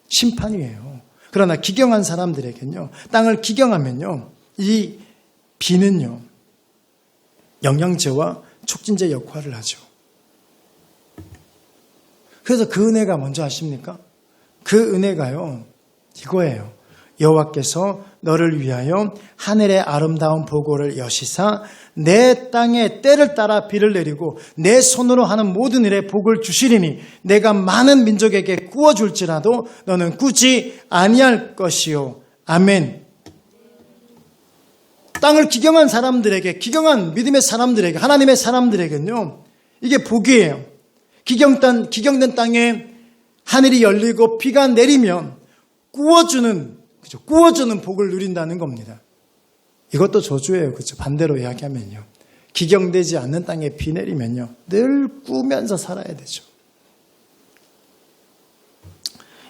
심판이에요. 그러나 기경한 사람들에게는요, 땅을 기경하면요, 이 비는요, 영양제와 촉진제 역할을 하죠. 그래서 그 은혜가 뭔지 아십니까? 그 은혜가요, 이거예요. 여호와께서 너를 위하여 하늘의 아름다운 보고를 여시사 내 땅에 때를 따라 비를 내리고 내 손으로 하는 모든 일에 복을 주시리니 내가 많은 민족에게 꾸어줄지라도 너는 꾸지 아니할 것이요. 아멘. 땅을 기경한 사람들에게, 기경한 믿음의 사람들에게, 하나님의 사람들에게는요, 이게 복이에요. 기경된 땅에 하늘이 열리고 비가 내리면 꾸어주는 복을 누린다는 겁니다. 이것도 저주예요. 그렇죠? 반대로 이야기하면요. 기경되지 않는 땅에 비 내리면요, 늘 꾸면서 살아야 되죠.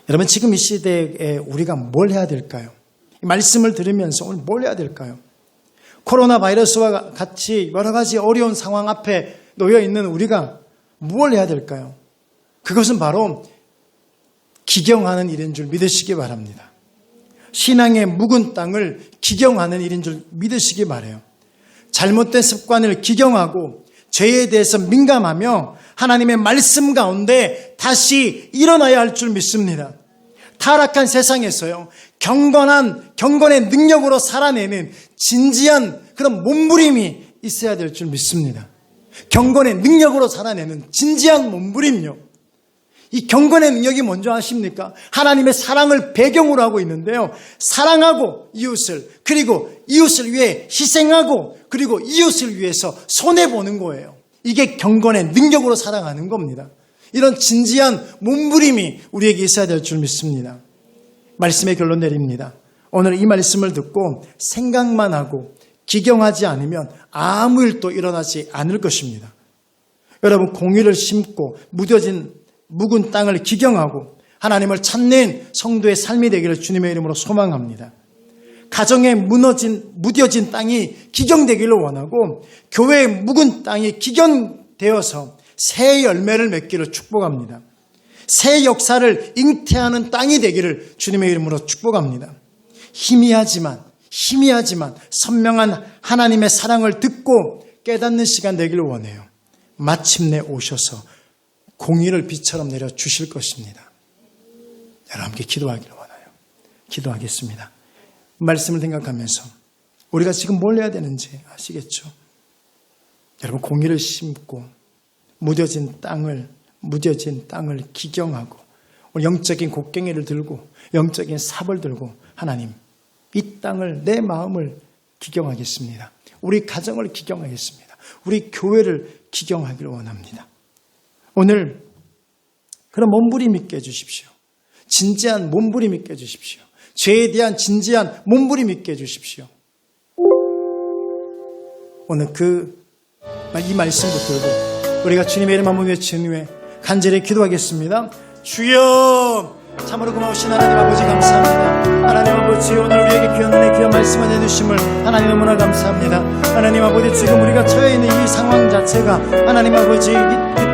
여러분, 지금 이 시대에 우리가 뭘 해야 될까요? 말씀을 들으면서 오늘 뭘 해야 될까요? 코로나 바이러스와 같이 여러 가지 어려운 상황 앞에 놓여 있는 우리가 뭘 해야 될까요? 그것은 바로 기경하는 일인 줄 믿으시기 바랍니다. 신앙의 묵은 땅을 기경하는 일인 줄 믿으시기 바라요. 잘못된 습관을 기경하고 죄에 대해서 민감하며 하나님의 말씀 가운데 다시 일어나야 할 줄 믿습니다. 타락한 세상에서요, 경건의 능력으로 살아내는 진지한 그런 몸부림이 있어야 될 줄 믿습니다. 경건의 능력으로 살아내는 진지한 몸부림요. 이 경건의 능력이 뭔지 아십니까? 하나님의 사랑을 배경으로 하고 있는데요. 사랑하고 이웃을, 그리고 이웃을 위해 희생하고, 그리고 이웃을 위해서 손해보는 거예요. 이게 경건의 능력으로 살아가는 겁니다. 이런 진지한 몸부림이 우리에게 있어야 될 줄 믿습니다. 말씀의 결론 내립니다. 오늘 이 말씀을 듣고 생각만 하고 기경하지 않으면 아무 일도 일어나지 않을 것입니다. 여러분, 공의를 심고 무뎌진 묵은 땅을 기경하고 하나님을 찾는 성도의 삶이 되기를 주님의 이름으로 소망합니다. 가정에 무뎌진 땅이 기경되기를 원하고 교회의 묵은 땅이 기경되어서 새 열매를 맺기를 축복합니다. 새 역사를 잉태하는 땅이 되기를 주님의 이름으로 축복합니다. 희미하지만 선명한 하나님의 사랑을 듣고 깨닫는 시간 되기를 원해요. 마침내 오셔서 공의를 빛처럼 내려 주실 것입니다. 여러분 함께 기도하기를 원해요. 기도하겠습니다. 말씀을 생각하면서 우리가 지금 뭘 해야 되는지 아시겠죠? 여러분 공의를 심고 무뎌진 땅을 기경하고 영적인 곡괭이를 들고 영적인 삽을 들고 하나님 이 땅을 내 마음을 기경하겠습니다. 우리 가정을 기경하겠습니다. 우리 교회를 기경하기를 원합니다. 오늘 그런 몸부림 있게 해주십시오. 진지한 몸부림 있게 해주십시오. 죄에 대한 진지한 몸부림 있게 해주십시오. 오늘 이 말씀 붙들고 우리가 주님의 이름 한번 외친 후에 간절히 기도하겠습니다. 주여 참으로 고마우신 하나님 아버지 감사합니다. 하나님 아버지 오늘 우리에게 귀한 은혜 귀한 말씀을 해주심을 하나님 너무나 감사합니다. 하나님 아버지 지금 우리가 처해 있는 이 상황 자체가 하나님 아버지 이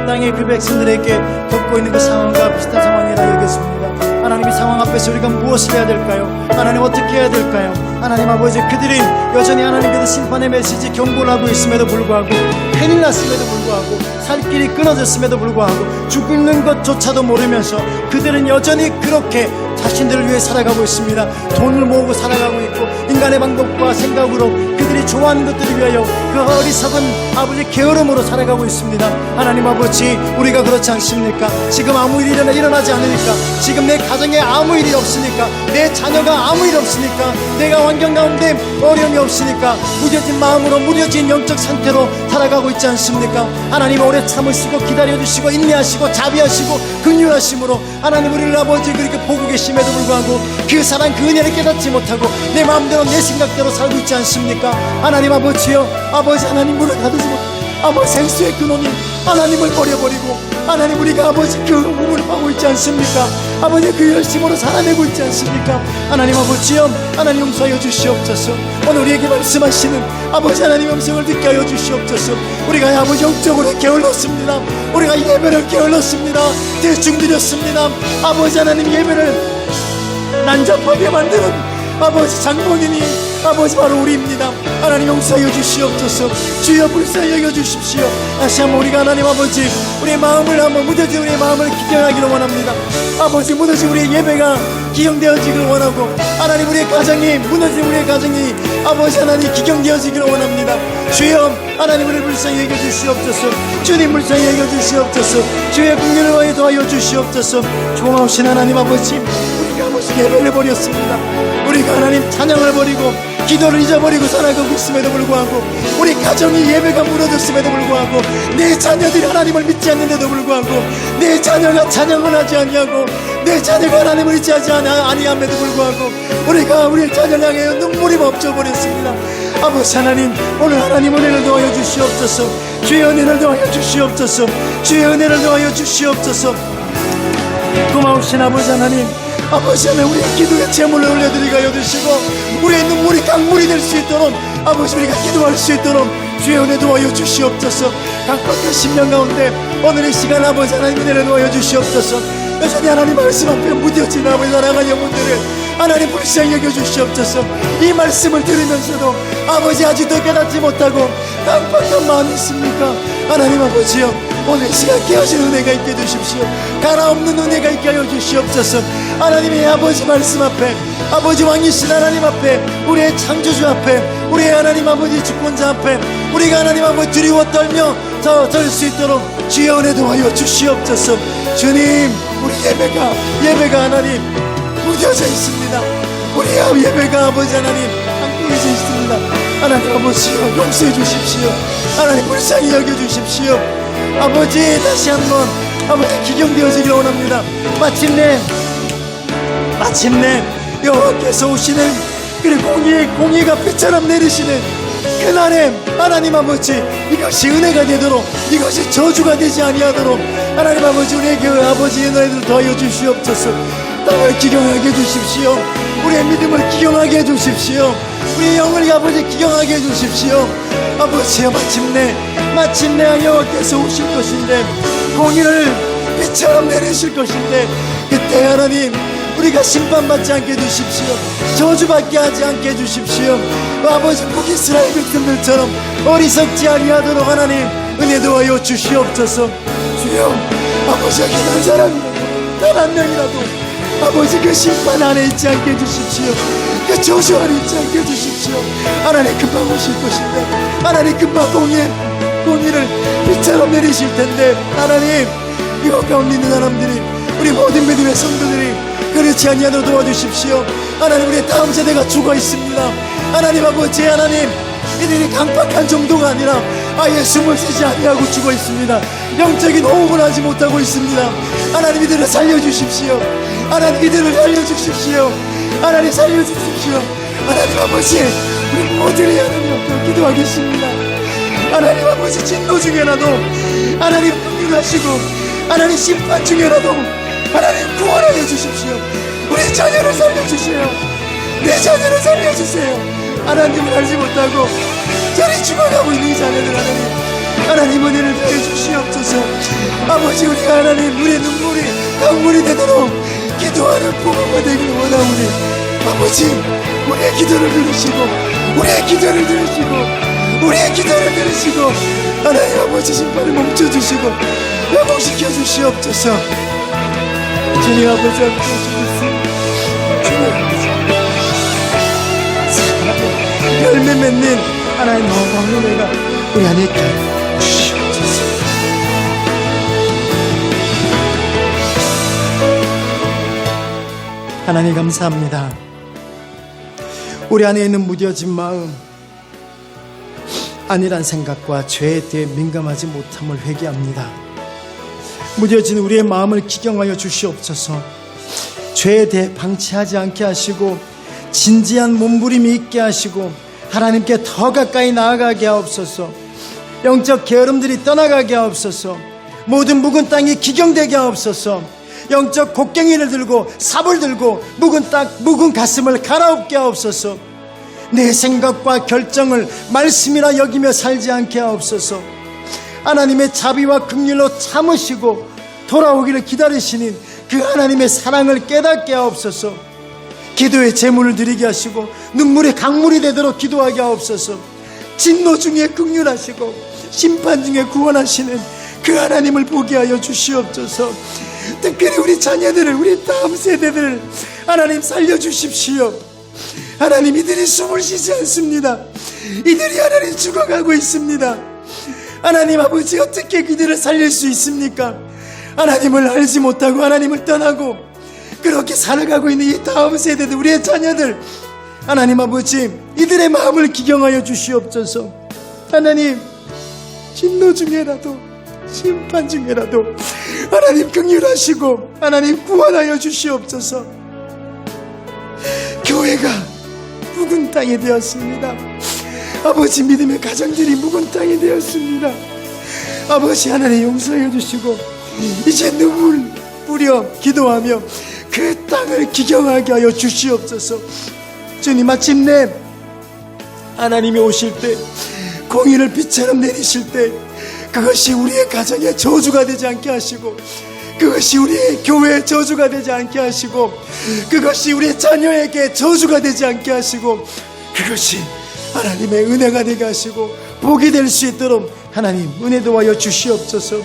땅의 그 백성들에게 겪고 있는 그 상황과 비슷한 상황이라 여겼습니다. 하나님 이 상황 앞에서 우리가 무엇을 해야 될까요? 하나님 어떻게 해야 될까요? 하나님 아버지 그들이 여전히 하나님께서 심판의 메시지 경고를 하고 있음에도 불구하고 큰일 났음에도 불구하고 살 길이 끊어졌음에도 불구하고 죽는 것조차도 모르면서 그들은 여전히 그렇게 자신들을 위해 살아가고 있습니다. 돈을 모으고 살아가고 있고 인간의 방법과 생각으로 그들이 좋아하는 것들을 위하여 그 어리석은 아버지 게으름으로 살아가고 있습니다. 하나님 아버지 우리가 그렇지 않습니까? 지금 아무 일이 일어나지 않으니까 지금 내 가정에 아무 일이 없으니까 내 자녀가 아무 일 없으니까 내가 환경 가운데 어려움이 없으니까 무뎌진 마음으로 무뎌진 영적 상태로 살아가고 있지 않습니까? 하나님 오래 참으시고 기다려주시고 인내하시고 자비하시고 긍휼하심으로 하나님 우리를 아버지 그렇게 보고 계심에도 불구하고 그 사랑 그 은혜를 깨닫지 못하고 내 마음대로 내 생각대로 살고 있지 않습니까? 하나님 아버지여 아버지 하나님 문을 닫으지 못하고 아버지 생수의 근원이 하나님을 버려버리고 하나님 우리가 아버지 그 몸을 하고 있지 않습니까? 아버지 그 열심으로 살아내고 있지 않습니까? 하나님 아버지여 하나님 용서하여 주시옵소서. 오늘 우리에게 말씀하시는 아버지 하나님 음성을 듣게 하여 주시옵소서. 우리가 아버지 영적으로 게을렀습니다. 우리가 예배를 게을렀습니다. 대충 드렸습니다. 아버지 하나님 예배를 난잡하게 만드는 아버지 장본인이 아버지 바로 우리입니다. 하나님 용서하여 주시옵소서. 주여 불쌍히 여겨 주십시오. 다시 한번 우리가 하나님 아버지 우리의 마음을 한번 무뎌진 우리의 마음을 기경하기를 원합니다. 아버지 무너진 우리의 예배가 기경되어지기를 원하고 하나님 우리의 가정이 무너진 우리의 가정이 아버지 하나님 기경되어지기를 원합니다. 주여 하나님 우리를 불쌍히 여겨 주시옵소서. 주님 불쌍히 여겨 주시옵소서. 주의 긍휼을 위하여 도와여 주시옵소서. 고마우신 하나님 아버지 우리가 아버지 예배를 버렸습니다. 우리가 하나님 찬양을 버리고 기도를 잊어버리고 살아가고 있음에도 불구하고 우리 가정이 예배가 무너졌음에도 불구하고 내 자녀들이 하나님을 믿지 않는데도 불구하고 내 자녀가 찬양을 하지 아니하고 내 자녀가 하나님을 의지하지 아니함에도 불구하고 우리가 우리 자녀를 향해 눈물이 멈춰버렸습니다. 아버지 하나님 오늘 하나님 은혜를 도와여 주시옵소서. 주의 은혜를 도와여 주시옵소서. 주의 은혜를 도와여 주시옵소서. 고마우신 아버지 하나님 아버지 하나님 우리의 기도에 제물을 올려드리게 하여 주시고 우리의 눈물이 강물이 될 수 있도록 아버지 우리가 기도할 수 있도록 주의 은혜 도와여 주시옵소서. 각박한 심령 가운데 오늘 이 시간 아버지 하나님 은혜를 도와여 주시옵소서. 여전히 하나님 말씀 앞에 무뎌진 아버지 사랑하는 영혼들을 하나님 불쌍히 여겨 주시옵소서. 이 말씀을 들으면서도 아버지 아직도 깨닫지 못하고 깜빡한 마음이 있습니까? 하나님 아버지여 오늘 시간 깨어진 은혜가 있게 해주십시오. 가라없는 은혜가 있게 하여 주시옵소서. 하나님의 아버지 말씀 앞에 아버지 왕이신 하나님 앞에 우리의 창조주 앞에 우리의 하나님 아버지 주권자 앞에 우리가 하나님 아버지 두려워 떨며 설 수 있도록 주의 은혜 도와여 주시옵소서. 주님 우리 예배가 하나님 무뎌져 있습니다. 우리 예배가 아버지 하나님 함께해져 있습니다. 하나님 아버지여 용서해 주십시오. 하나님 불쌍히 여겨 주십시오. 아버지 다시 한번 아버지 기경되어지기를 원합니다. 마침내 여호와께서 오시는 그리고 공의가 빛처럼 내리시는 그날에 하나님 아버지 이것이 은혜가 되도록 이것이 저주가 되지 아니하도록 하나님 아버지 우리에게 아버지의 은혜를 더하여 주시옵소서. 땅을 기경하게 해주십시오. 우리의 믿음을 기경하게 해주십시오. 우리의 영을 아버지 기경하게 해주십시오. 아버지여 마침내 여호와께서 오실 것인데 공의를 빛처럼 내리실 것인데 그때 하나님 우리가 심판받지 않게 해주십시오. 저주받게 하지 않게 해주십시오. 아버지, 북이스라엘 백성들처럼 어리석지 아니하도록 하나님 은혜 도와여 주시옵소서. 주여, 아버지, 여기 한 사람이라도, 단 한 명이라도 아버지 그 심판 안에 있지 않게 해주십시오. 그 저주 안에 있지 않게 해주십시오. 하나님 금방 오실 것인데, 하나님 금방 공의를 빛처럼 내리실 텐데, 하나님 이거 가운데 있는 사람들이, 우리 모든 믿음의 성도들이 그렇지 아니하도록 도와주십시오. 하나님, 우리 다음 세대가 죽어 있습니다. 하나님 아버지, 하나님 이들이 강팍한 정도가 아니라 아예 숨을 쉬지 아니하고 죽어 있습니다. 영적인 호흡을 하지 못하고 있습니다. 하나님, 이들을 살려주십시오. 하나님, 이들을 살려주십시오. 하나님, 살려주십시오. 하나님 아버지, 우리 모두를 하나님 앞에 기도하겠습니다. 하나님 아버지, 진노 중에라도 하나님 긍휼하시고, 하나님 심판 중에라도 하나님 구원하여 주십시오. 우리 자녀를 살려주세요. 내 자녀를 살려주세요. 하나님을 알지 못하고 저리 죽어가고 있는 이 자녀들, 하나님 은혜를 더해 주시옵소서. 아버지, 우리가 하나님, 우리의 눈물이 강물이 되도록 기도하는 부모가 되길 원하오니, 아버지, 우리의 기도를 들으시고, 우리의 기도를 들으시고, 우리의 기도를 들으시고, 하나님 아버지, 심판을 멈춰주시고 회복시켜 주시옵소서. 주님 아버지, 함께 하시겠습니다. 주님 아버지, 열매 맺는 하나님 놀라운 은혜가 우리 안에 있게 주시옵소서. 하나님 감사합니다. 우리 안에 있는 무뎌진 마음, 안일한 생각과 죄에 대해 민감하지 못함을 회개합니다. 무뎌진 우리의 마음을 기경하여 주시옵소서. 죄에 대해 방치하지 않게 하시고, 진지한 몸부림이 있게 하시고, 하나님께 더 가까이 나아가게 하옵소서. 영적 게으름들이 떠나가게 하옵소서. 모든 묵은 땅이 기경되게 하옵소서. 영적 곡괭이를 들고 삽을 들고 묵은 가슴을 갈아엎게 하옵소서. 내 생각과 결정을 말씀이라 여기며 살지 않게 하옵소서. 하나님의 자비와 긍휼로 참으시고 돌아오기를 기다리시는 그 하나님의 사랑을 깨닫게 하옵소서. 기도의 제물을 드리게 하시고 눈물의 강물이 되도록 기도하게 하옵소서. 진노 중에 긍휼하시고 심판 중에 구원하시는 그 하나님을 보게 하여 주시옵소서. 특별히 우리 자녀들을, 우리 다음 세대들을 하나님 살려주십시오. 하나님, 이들이 숨을 쉬지 않습니다. 이들이 하나님 죽어가고 있습니다. 하나님 아버지, 어떻게 그들을 살릴 수 있습니까? 하나님을 알지 못하고 하나님을 떠나고 그렇게 살아가고 있는 이 다음 세대들, 우리의 자녀들, 하나님 아버지, 이들의 마음을 기경하여 주시옵소서. 하나님, 진노 중에라도 심판 중에라도 하나님 긍휼하시고 하나님 구원하여 주시옵소서. 교회가 묵은 땅이 되었습니다. 아버지, 믿음의 가정들이 묵은 땅이 되었습니다. 아버지, 하나님 용서해 주시고 이제 눈물 뿌려 기도하며 그 땅을 기경하게 하여 주시옵소서. 주님, 마침내 하나님이 오실 때, 공의를 빛처럼 내리실 때, 그것이 우리의 가정의 저주가 되지 않게 하시고, 그것이 우리의 교회의 저주가 되지 않게 하시고, 그것이 우리의 자녀에게 저주가 되지 않게 하시고, 그것이 하나님의 은혜가 되게 하시고 복이 될 수 있도록 하나님 은혜 도와여 주시옵소서.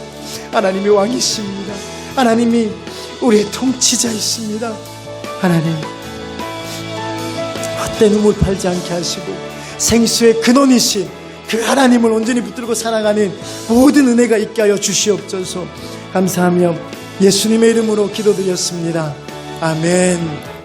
하나님이 왕이십니다. 하나님이 우리의 통치자이십니다. 하나님, 헛된 우물 팔지 않게 하시고 생수의 근원이신 그 하나님을 온전히 붙들고 살아가는 모든 은혜가 있게 하여 주시옵소서. 감사하며 예수님의 이름으로 기도드렸습니다. 아멘.